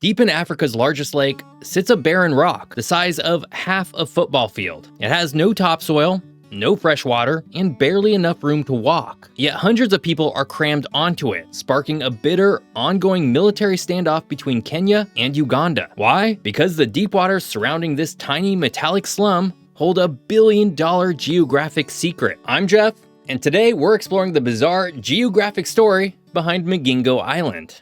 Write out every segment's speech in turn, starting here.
Deep in Africa's largest lake sits a barren rock the size of half a football field. It has no topsoil, no fresh water, and barely enough room to walk. Yet hundreds of people are crammed onto it, sparking a bitter, ongoing military standoff between Kenya and Uganda. Why? Because the deep waters surrounding this tiny metallic slum hold a billion-dollar geographic secret. I'm Geoff, and today we're exploring the bizarre geographic story behind Magingo Island.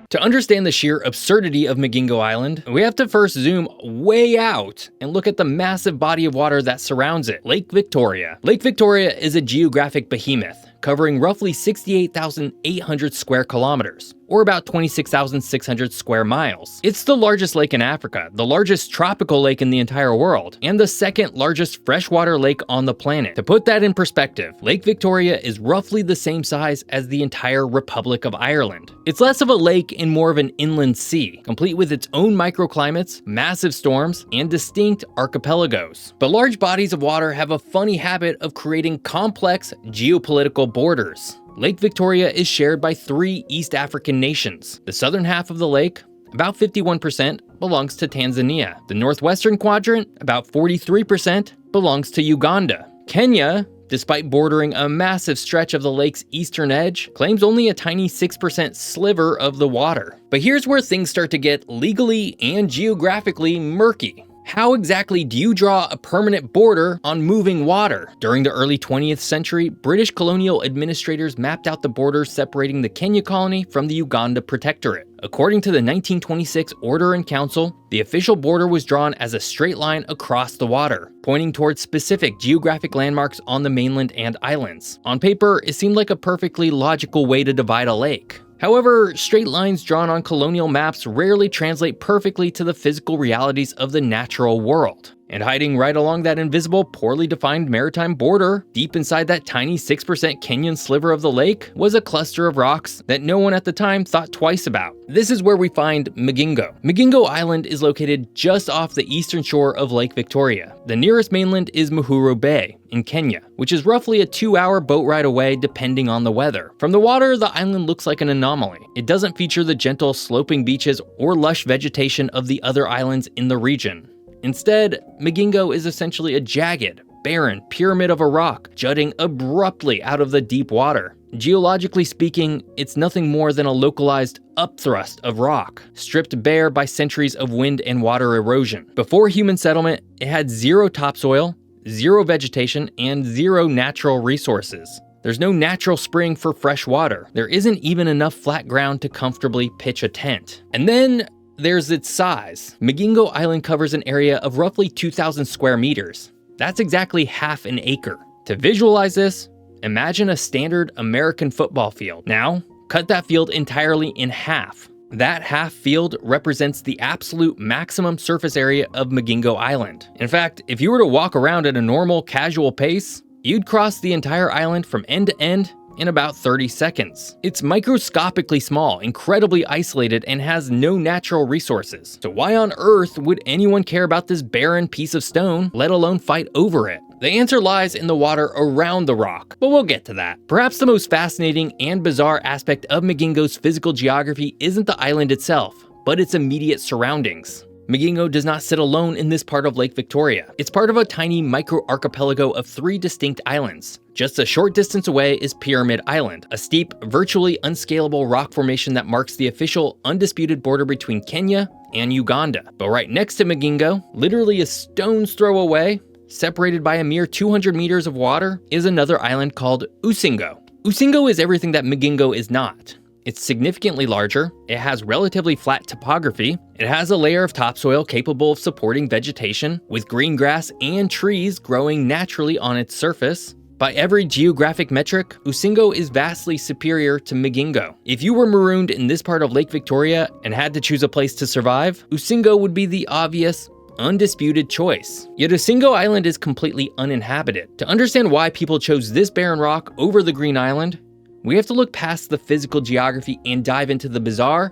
To understand the sheer absurdity of Magingo Island, we have to first zoom way out and look at the massive body of water that surrounds it, Lake Victoria. Lake Victoria is a geographic behemoth, covering roughly 68,800 square kilometers, or about 26,600 square miles. It's the largest lake in Africa, the largest tropical lake in the entire world, and the second largest freshwater lake on the planet. To put that in perspective, Lake Victoria is roughly the same size as the entire Republic of Ireland. It's less of a lake and more of an inland sea, complete with its own microclimates, massive storms, and distinct archipelagos. But large bodies of water have a funny habit of creating complex geopolitical borders. Lake Victoria is shared by 3 East African nations. The southern half of the lake, about 51%, belongs to Tanzania. The northwestern quadrant, about 43%, belongs to Uganda. Kenya, despite bordering a massive stretch of the lake's eastern edge, claims only a tiny 6% sliver of the water. But here's where things start to get legally and geographically murky. How exactly do you draw a permanent border on moving water? During the early 20th century, British colonial administrators mapped out the borders separating the Kenya colony from the Uganda protectorate. According to the 1926 Order in Council, the official border was drawn as a straight line across the water, pointing towards specific geographic landmarks on the mainland and islands. On paper, it seemed like a perfectly logical way to divide a lake. However, straight lines drawn on colonial maps rarely translate perfectly to the physical realities of the natural world. And hiding right along that invisible, poorly defined maritime border, deep inside that tiny 6% Kenyan sliver of the lake, was a cluster of rocks that no one at the time thought twice about. This is where we find Magingo. Magingo Island is located just off the eastern shore of Lake Victoria. The nearest mainland is Muhuro Bay in Kenya, which is roughly a 2-hour boat ride away depending on the weather. From the water, the island looks like an anomaly. It doesn't feature the gentle sloping beaches or lush vegetation of the other islands in the region. Instead, Magingo is essentially a jagged, barren pyramid of a rock jutting abruptly out of the deep water. Geologically speaking, it's nothing more than a localized upthrust of rock, stripped bare by centuries of wind and water erosion. Before human settlement, it had 0 topsoil, 0 vegetation, and 0 natural resources. There's no natural spring for fresh water. There isn't even enough flat ground to comfortably pitch a tent. And then there's its size. Magingo Island covers an area of roughly 2,000 square meters. That's exactly half an acre. To visualize this, imagine a standard American football field. Now, cut that field entirely in half. That half field represents the absolute maximum surface area of Magingo Island. In fact, if you were to walk around at a normal, casual pace, you'd cross the entire island from end to end in about 30 seconds. It's microscopically small, incredibly isolated, and has no natural resources. So why on earth would anyone care about this barren piece of stone, let alone fight over it? The answer lies in the water around the rock, but we'll get to that. Perhaps the most fascinating and bizarre aspect of Magingo's physical geography isn't the island itself, but its immediate surroundings. Magingo does not sit alone in this part of Lake Victoria. It's part of a tiny micro-archipelago of 3 distinct islands. Just a short distance away is Pyramid Island, a steep, virtually unscalable rock formation that marks the official, undisputed border between Kenya and Uganda. But right next to Magingo, literally a stone's throw away, separated by a mere 200 meters of water, is another island called Usingo. Usingo is everything that Magingo is not. It's significantly larger, it has relatively flat topography, it has a layer of topsoil capable of supporting vegetation, with green grass and trees growing naturally on its surface. By every geographic metric, Usingo is vastly superior to Magingo. If you were marooned in this part of Lake Victoria and had to choose a place to survive, Usingo would be the obvious, undisputed choice. Yet Usingo Island is completely uninhabited. To understand why people chose this barren rock over the Green Island, we have to look past the physical geography and dive into the bizarre,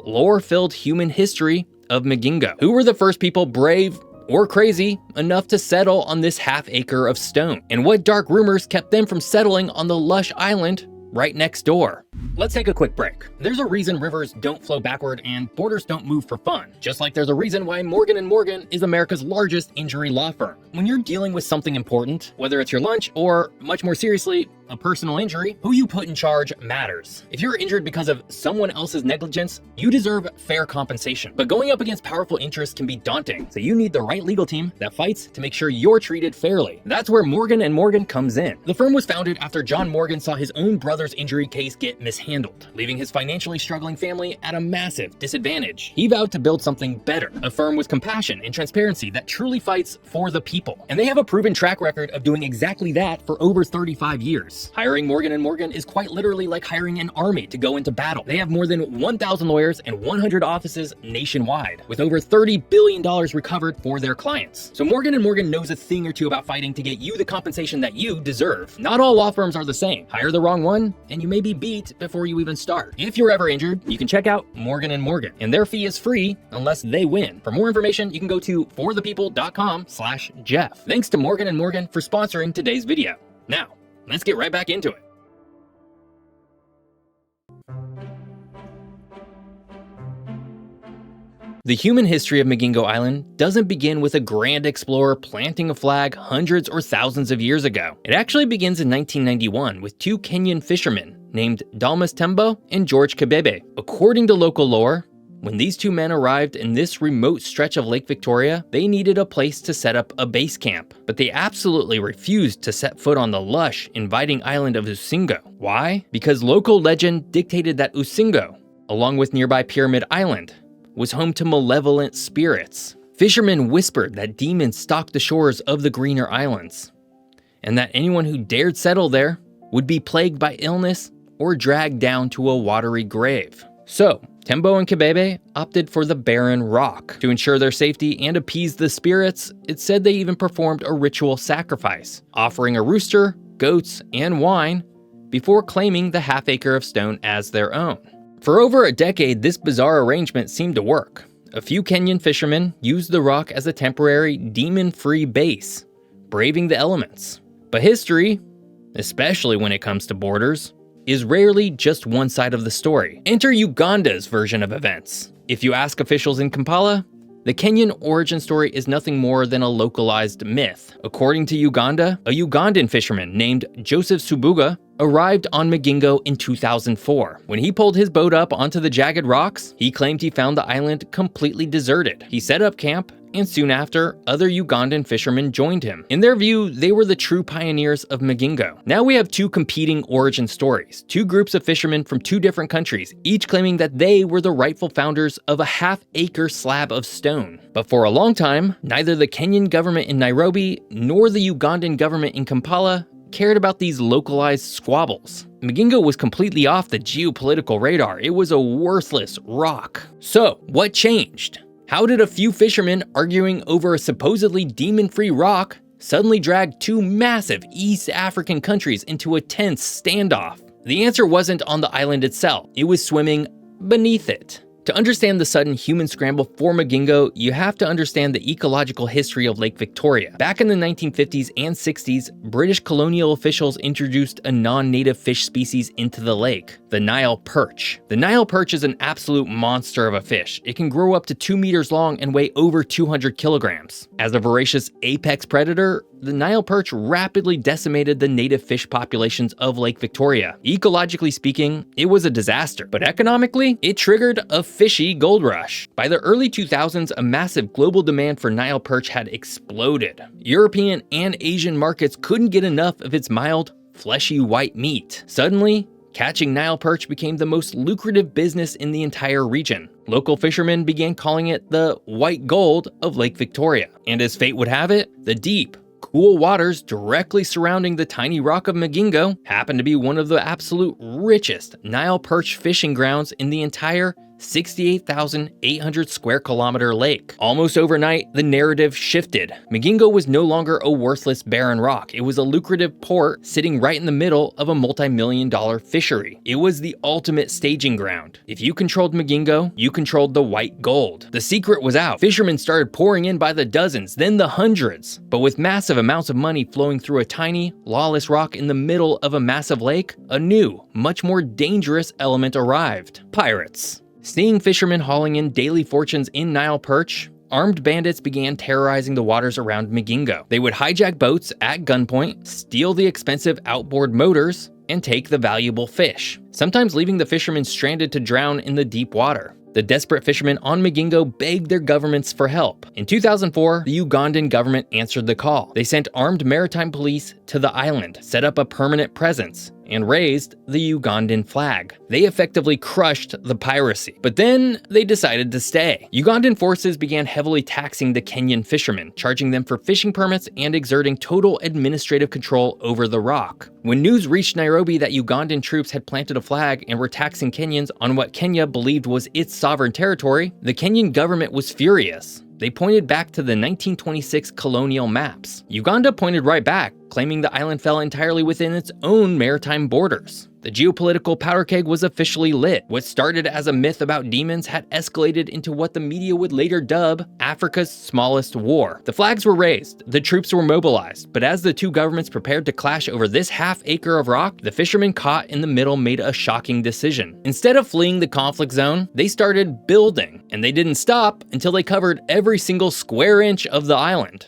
lore-filled human history of Magingo. Who were the first people brave or crazy enough to settle on this half acre of stone? And what dark rumors kept them from settling on the lush island right next door. Let's take a quick break. There's a reason rivers don't flow backward and borders don't move for fun. Just like there's a reason why Morgan & Morgan is America's largest injury law firm. When you're dealing with something important, whether it's your lunch or, much more seriously, a personal injury, who you put in charge matters. If you're injured because of someone else's negligence, you deserve fair compensation. But going up against powerful interests can be daunting, so you need the right legal team that fights to make sure you're treated fairly. That's where Morgan & Morgan comes in. The firm was founded after John Morgan saw his own brother's injury case get mishandled, leaving his financially struggling family at a massive disadvantage. He vowed to build something better, a firm with compassion and transparency that truly fights for the people. And they have a proven track record of doing exactly that for over 35 years. Hiring Morgan & Morgan is quite literally like hiring an army to go into battle. They have more than 1,000 lawyers and 100 offices nationwide, with over $30 billion recovered for their clients. So Morgan & Morgan knows a thing or two about fighting to get you the compensation that you deserve. Not all law firms are the same. Hire the wrong one, and you may be beat before you even start. If you're ever injured, you can check out Morgan & Morgan, and their fee is free unless they win. For more information, you can go to forthepeople.com/Geoff. Thanks to Morgan & Morgan for sponsoring today's video. Now, let's get right back into it. The human history of Magingo Island doesn't begin with a grand explorer planting a flag hundreds or thousands of years ago. It actually begins in 1991 with two Kenyan fishermen named Dalmas Tembo and George Kabebe. According to local lore, when these two men arrived in this remote stretch of Lake Victoria, they needed a place to set up a base camp, but they absolutely refused to set foot on the lush, inviting island of Usingo. Why? Because local legend dictated that Usingo, along with nearby Pyramid Island, was home to malevolent spirits. Fishermen whispered that demons stalked the shores of the greener islands, and that anyone who dared settle there would be plagued by illness or dragged down to a watery grave. So, Tembo and Kabebe opted for the barren rock. To ensure their safety and appease the spirits, it's said they even performed a ritual sacrifice, offering a rooster, goats, and wine before claiming the half-acre of stone as their own. For over a decade, this bizarre arrangement seemed to work. A few Kenyan fishermen used the rock as a temporary demon-free base, braving the elements. But history, especially when it comes to borders, is rarely just one side of the story. Enter Uganda's version of events. If you ask officials in Kampala, the Kenyan origin story is nothing more than a localized myth. According to Uganda, a Ugandan fisherman named Joseph Subuga arrived on Magingo in 2004. When he pulled his boat up onto the jagged rocks, he claimed he found the island completely deserted. He set up camp, and soon after, other Ugandan fishermen joined him. In their view, they were the true pioneers of Magingo. Now we have two competing origin stories, two groups of fishermen from two different countries, each claiming that they were the rightful founders of a half-acre slab of stone. But for a long time, neither the Kenyan government in Nairobi nor the Ugandan government in Kampala cared about these localized squabbles. Magingo was completely off the geopolitical radar. It was a worthless rock. So, what changed? How did a few fishermen arguing over a supposedly demon-free rock suddenly drag two massive East African countries into a tense standoff? The answer wasn't on the island itself, it was swimming beneath it. To understand the sudden human scramble for Magingo, you have to understand the ecological history of Lake Victoria. Back in the 1950s and 60s, British colonial officials introduced a non-native fish species into the lake, the Nile perch. The Nile perch is an absolute monster of a fish. It can grow up to 2 meters long and weigh over 200 kilograms. As a voracious apex predator, the Nile perch rapidly decimated the native fish populations of Lake Victoria. Ecologically speaking, it was a disaster, but economically, it triggered a fishy gold rush. By the early 2000s, a massive global demand for Nile perch had exploded. European and Asian markets couldn't get enough of its mild, fleshy white meat. Suddenly, catching Nile perch became the most lucrative business in the entire region. Local fishermen began calling it the white gold of Lake Victoria. And as fate would have it, the deep, cool waters directly surrounding the tiny rock of Magingo happen to be one of the absolute richest Nile perch fishing grounds in the entire 68,800 square kilometer lake. Almost overnight, the narrative shifted. Migingo was no longer a worthless barren rock. It was a lucrative port sitting right in the middle of a multi-million-dollar fishery. It was the ultimate staging ground. If you controlled Migingo, you controlled the white gold. The secret was out. Fishermen started pouring in by the dozens, then the hundreds. But with massive amounts of money flowing through a tiny, lawless rock in the middle of a massive lake, a new, much more dangerous element arrived: pirates. Seeing fishermen hauling in daily fortunes in Nile perch, armed bandits began terrorizing the waters around Migingo. They would hijack boats at gunpoint, steal the expensive outboard motors, and take the valuable fish, sometimes leaving the fishermen stranded to drown in the deep water. The desperate fishermen on Migingo begged their governments for help. In 2004, the Ugandan government answered the call. They sent armed maritime police to the island, set up a permanent presence, and raised the Ugandan flag. They effectively crushed the piracy, but then they decided to stay. Ugandan forces began heavily taxing the Kenyan fishermen, charging them for fishing permits and exerting total administrative control over the rock. When news reached Nairobi that Ugandan troops had planted a flag and were taxing Kenyans on what Kenya believed was its sovereign territory, the Kenyan government was furious. They pointed back to the 1926 colonial maps. Uganda pointed right back, claiming the island fell entirely within its own maritime borders. The geopolitical powder keg was officially lit. What started as a myth about demons had escalated into what the media would later dub Africa's smallest war. The flags were raised, the troops were mobilized, but as the two governments prepared to clash over this half-acre of rock, the fishermen caught in the middle made a shocking decision. Instead of fleeing the conflict zone, they started building, and they didn't stop until they covered every single square inch of the island.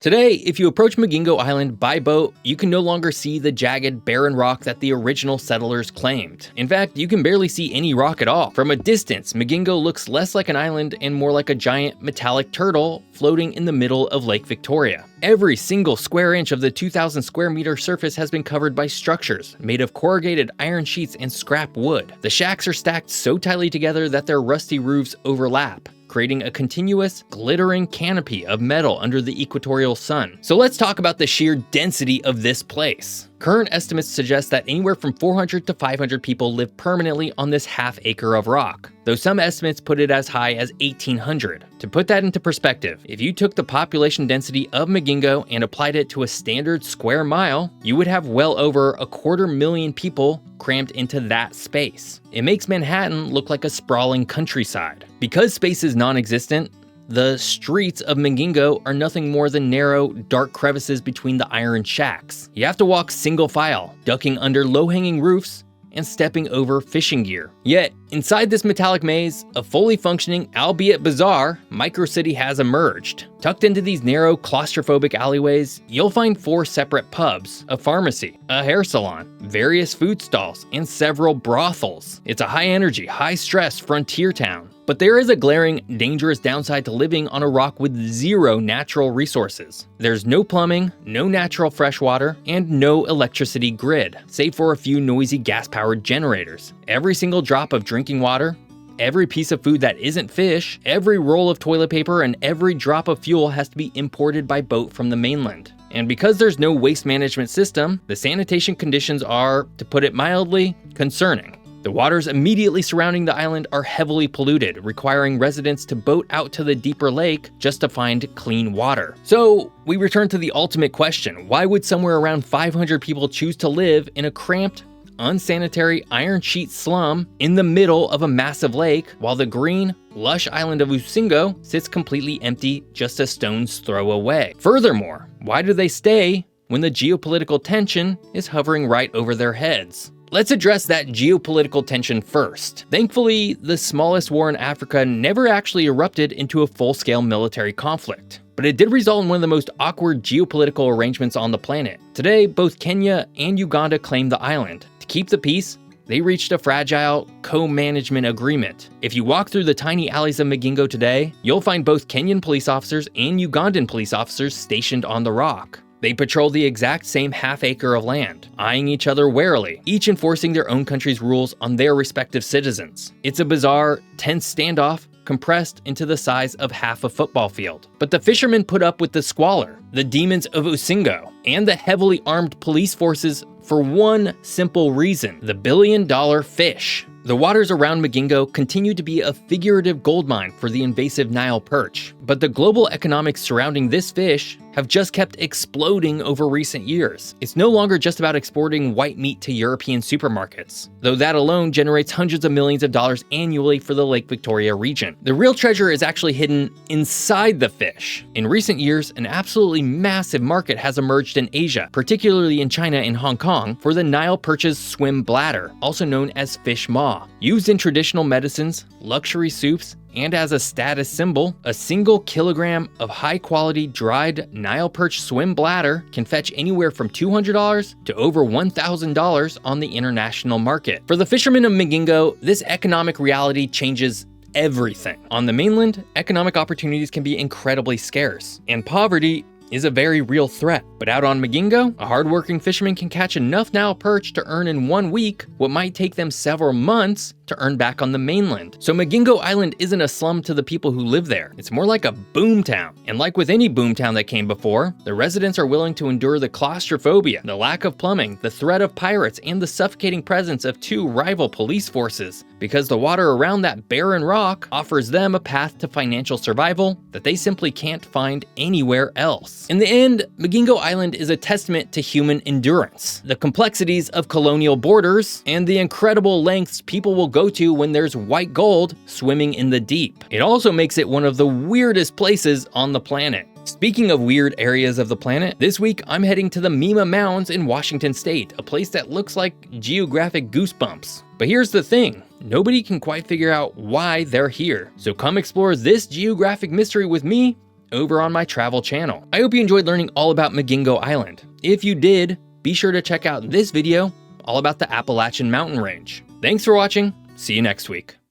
Today, if you approach Migingo Island by boat, you can no longer see the jagged, barren rock that the original settlers claimed. In fact, you can barely see any rock at all. From a distance, Migingo looks less like an island and more like a giant metallic turtle floating in the middle of Lake Victoria. Every single square inch of the 2,000 square meter surface has been covered by structures made of corrugated iron sheets and scrap wood. The shacks are stacked so tightly together that their rusty roofs overlap, creating a continuous, glittering canopy of metal under the equatorial sun. So let's talk about the sheer density of this place. Current estimates suggest that anywhere from 400 to 500 people live permanently on this half-acre of rock, though some estimates put it as high as 1,800. To put that into perspective, if you took the population density of Migingo and applied it to a standard square mile, you would have well over 250,000 people crammed into that space. It makes Manhattan look like a sprawling countryside. Because space is non-existent, the streets of Migingo are nothing more than narrow, dark crevices between the iron shacks. You have to walk single file, ducking under low-hanging roofs and stepping over fishing gear. Yet, inside this metallic maze, a fully functioning, albeit bizarre, microcity has emerged. Tucked into these narrow, claustrophobic alleyways, you'll find 4 separate pubs, a pharmacy, a hair salon, various food stalls, and several brothels. It's a high-energy, high-stress frontier town. But there is a glaring, dangerous downside to living on a rock with zero natural resources. There's no plumbing, no natural fresh water, and no electricity grid, save for a few noisy gas-powered generators. Every single drop of drinking water, every piece of food that isn't fish, every roll of toilet paper, and every drop of fuel has to be imported by boat from the mainland. And because there's no waste management system, the sanitation conditions are, to put it mildly, concerning. The waters immediately surrounding the island are heavily polluted, requiring residents to boat out to the deeper lake just to find clean water. So we return to the ultimate question: why would somewhere around 500 people choose to live in a cramped, unsanitary iron sheet slum in the middle of a massive lake, while the green, lush island of Usingo sits completely empty just a stone's throw away? Furthermore, why do they stay when the geopolitical tension is hovering right over their heads? Let's address that geopolitical tension first. Thankfully, the smallest war in Africa never actually erupted into a full-scale military conflict, but it did result in one of the most awkward geopolitical arrangements on the planet. Today, both Kenya and Uganda claim the island. To keep the peace, they reached a fragile co-management agreement. If you walk through the tiny alleys of Migingo today, you'll find both Kenyan police officers and Ugandan police officers stationed on the rock. They patrol the exact same half-acre of land, eyeing each other warily, each enforcing their own country's rules on their respective citizens. It's a bizarre, tense standoff compressed into the size of half a football field. But the fishermen put up with the squalor, the demons of Usingo, and the heavily armed police forces for one simple reason: the billion-dollar fish. The waters around Magingo continue to be a figurative goldmine for the invasive Nile perch, but the global economics surrounding this fish have just kept exploding over recent years. It's no longer just about exporting white meat to European supermarkets, though that alone generates hundreds of millions of dollars annually for the Lake Victoria region. The real treasure is actually hidden inside the fish. In recent years, an absolutely massive market has emerged in Asia, particularly in China and Hong Kong, for the Nile perch's swim bladder, also known as fish maw. Used in traditional medicines, luxury soups, and as a status symbol, a single kilogram of high-quality dried Nile perch swim bladder can fetch anywhere from $200 to over $1,000 on the international market. For the fishermen of Magingo, this economic reality changes everything. On the mainland, economic opportunities can be incredibly scarce, and poverty is a very real threat. But out on Magingo, a hardworking fisherman can catch enough Nile perch to earn in 1 week what might take them several months to earn back on the mainland. So Magingo Island isn't a slum to the people who live there. It's more like a boomtown. And like with any boomtown that came before, the residents are willing to endure the claustrophobia, the lack of plumbing, the threat of pirates, and the suffocating presence of 2 rival police forces, because the water around that barren rock offers them a path to financial survival that they simply can't find anywhere else. In the end, Magingo Island is a testament to human endurance, the complexities of colonial borders, and the incredible lengths people will go to when there's white gold swimming in the deep. It also makes it one of the weirdest places on the planet. Speaking of weird areas of the planet, this week I'm heading to the Mima Mounds in Washington State, a place that looks like geographic goosebumps. But here's the thing, nobody can quite figure out why they're here. So come explore this geographic mystery with me over on my travel channel. I hope you enjoyed learning all about Magingo Island. If you did, be sure to check out this video all about the Appalachian mountain range. Thanks for watching. See you next week.